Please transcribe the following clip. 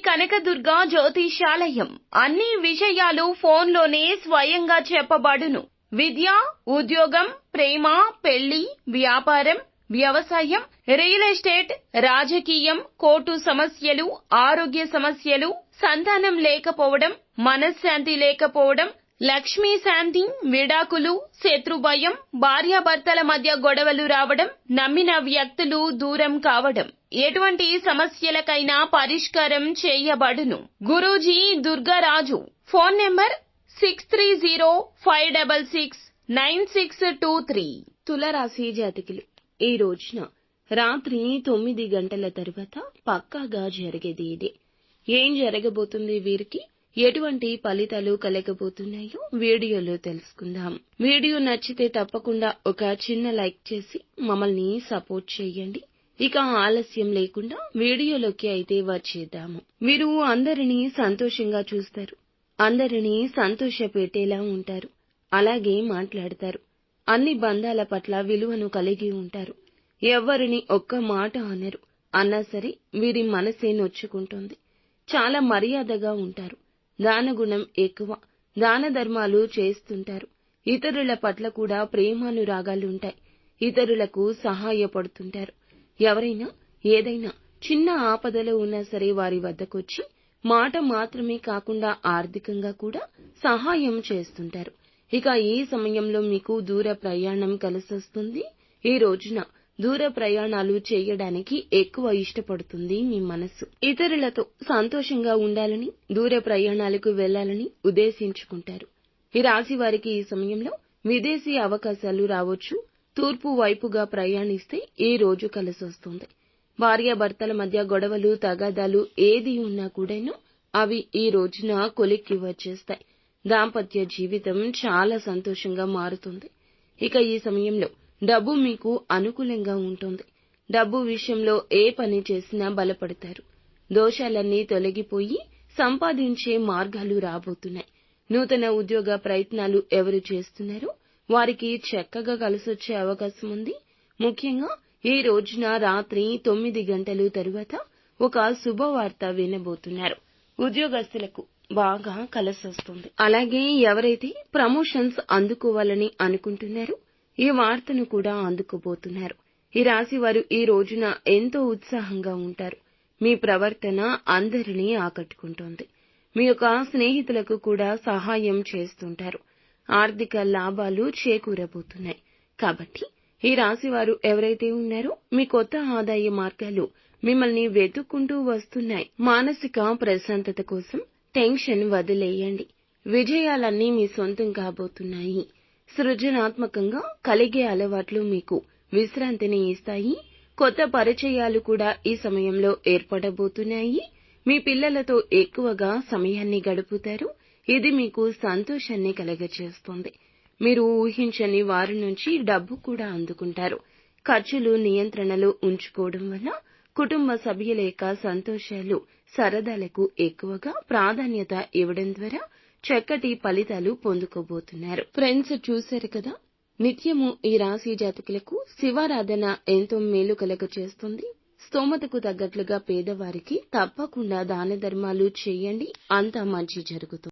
కనకదుర్గ జ్యోతిషాలయం. అన్ని విషయాలు ఫోన్లోనే స్వయంగా చెప్పబడును. విద్య, ఉద్యోగం, ప్రేమ, పెళ్లి, వ్యాపారం, వ్యవసాయం, రియల్ ఎస్టేట్, రాజకీయం, కోర్టు సమస్యలు, ఆరోగ్య సమస్యలు, సంతానం లేకపోవడం, మనశ్శాంతి లేకపోవడం, లక్ష్మీ శాంతి, విడాకులు, శత్రుభయం, భార్యాభర్తల మధ్య గొడవలు రావడం, నమ్మిన వ్యక్తులు దూరం కావడం, ఎటువంటి సమస్యలకైనా పరిష్కారం చేయబడును. గురూజీ దుర్గారాజు. Phone number 6305669623. తులారాశి జాతకులు, ఈ రోజున రాత్రి 9 గంటల తరువాత పక్కాగా జరిగేది ఇదే. ఏం జరగబోతుంది, వీరికి ఎటువంటి ఫలితాలు కలగబోతున్నాయో వీడియోలో తెలుసుకుందాం. వీడియో నచ్చితే తప్పకుండా ఒక చిన్న లైక్ చేసి మమ్మల్ని సపోర్ట్ చేయండి. ఇక ఆలస్యం లేకుండా వీడియోలోకి అయితే వచ్చేద్దాము. మీరు అందరినీ సంతోషంగా చూస్తారు, అందరినీ సంతోషపెట్టేలా ఉంటారు, అలాగే మాట్లాడతారు. అన్ని బంధాల పట్ల విలువను కలిగి ఉంటారు. ఎవ్వరిని ఒక్క మాట అనరు. అన్నా సరే వీరి మనసే నొచ్చుకుంటుంది. చాలా మర్యాదగా ఉంటారు. దానగుణం ఎక్కువ. దాన ధర్మాలు చేస్తుంటారు. ఇతరుల పట్ల కూడా ప్రేమానురాగాలుంటాయి. ఇతరులకు సహాయపడుతుంటారు. ఎవరైనా ఏదైనా చిన్న ఆపదలో ఉన్నా సరే వారి వద్దకొచ్చి మాట మాత్రమే కాకుండా ఆర్థికంగా కూడా సహాయం చేస్తుంటారు. ఇక ఈ సమయంలో మీకు దూర ప్రయాణం కలిసొస్తుంది. ఈ రోజున దూర ప్రయాణాలు చేయడానికి ఎక్కువ ఇష్టపడుతుంది మీ మనసు. ఇతరులతో సంతోషంగా ఉండాలని, దూర ప్రయాణాలకు వెళ్లాలని ఉద్దేశించుకుంటారు. ఈ రాశి వారికి ఈ సమయంలో విదేశీ అవకాశాలు రావచ్చు. తూర్పు వైపుగా ప్రయాణిస్తే ఈ రోజు కలిసొస్తుంది. భార్యాభర్తల మధ్య గొడవలు, తగాదాలు ఏది ఉన్నా కూడాను అవి ఈ రోజున కొలిక్కి వచ్చేస్తాయి. దాంపత్య జీవితం చాలా సంతోషంగా మారుతుంది. ఇక ఈ సమయంలో డబ్బు మీకు అనుకూలంగా ఉంటుంది. డబ్బు విషయంలో ఏ పని చేసినా బలపడతారు. దోషాలన్నీ తొలగిపోయి సంపాదించే మార్గాలు రాబోతున్నాయి. నూతన ఉద్యోగ ప్రయత్నాలు ఎవరు చేస్తున్నారో వారికి చక్కగా కలిసొచ్చే అవకాశం ఉంది. ముఖ్యంగా ఈ రోజున రాత్రి 9 గంటల తరువాత ఒక శుభవార్త వినబోతున్నారు. ఉద్యోగస్తులకు బాగా కలిసొస్తుంది. అలాగే ఎవరైతే ప్రమోషన్స్ అందుకోవాలని అనుకుంటున్నారో ఈ వార్తను కూడా అందుకోబోతున్నారు. ఈ రాశి వారు ఈ రోజున ఎంతో ఉత్సాహంగా ఉంటారు. మీ ప్రవర్తన అందరినీ ఆకట్టుకుంటోంది. మీ యొక్క స్నేహితులకు కూడా సహాయం చేస్తుంటారు. ఆర్థిక లాభాలు చేకూరబోతున్నాయి. కాబట్టి ఈ రాశి వారు ఎవరైతే ఉన్నారో మీ కొత్త ఆదాయ మార్గాలు మిమ్మల్ని వెతుక్కుంటూ వస్తున్నాయి. మానసిక ప్రశాంతత కోసం టెన్షన్ వదిలేయండి. విజయాలన్నీ మీ సొంతం కాబోతున్నాయి. సృజనాత్మకంగా కలిగే అలవాట్లు మీకు విశ్రాంతిని ఇస్తాయి. కొత్త పరిచయాలు కూడా ఈ సమయంలో ఏర్పడబోతున్నాయి. మీ పిల్లలతో ఎక్కువగా సమయాన్ని గడుపుతారు. ఇది మీకు సంతోషాన్ని కలగచేస్తుంది. మీరు ఊహించని వారి నుంచి డబ్బు కూడా అందుకుంటారు. ఖర్చులు నియంత్రణలో ఉంచుకోవడం వల్ల కుటుంబ సభ్యుల యొక్క సంతోషాలు, సరదాలకు ఎక్కువగా ప్రాధాన్యత ఇవ్వడం ద్వారా చక్కటి ఫలితాలు పొందుకోబోతున్నారు. ఫ్రెండ్స్, చూశారు కదా, నిత్యము ఈ రాశి జాతకులకు శివారాధన ఎంతో మేలు కలగచేస్తుంది. స్తోమతకు తగ్గట్లుగా పేదవారికి తప్పకుండా దాన ధర్మాలు చేయండి. అంతా మంచి జరుగుతుంది.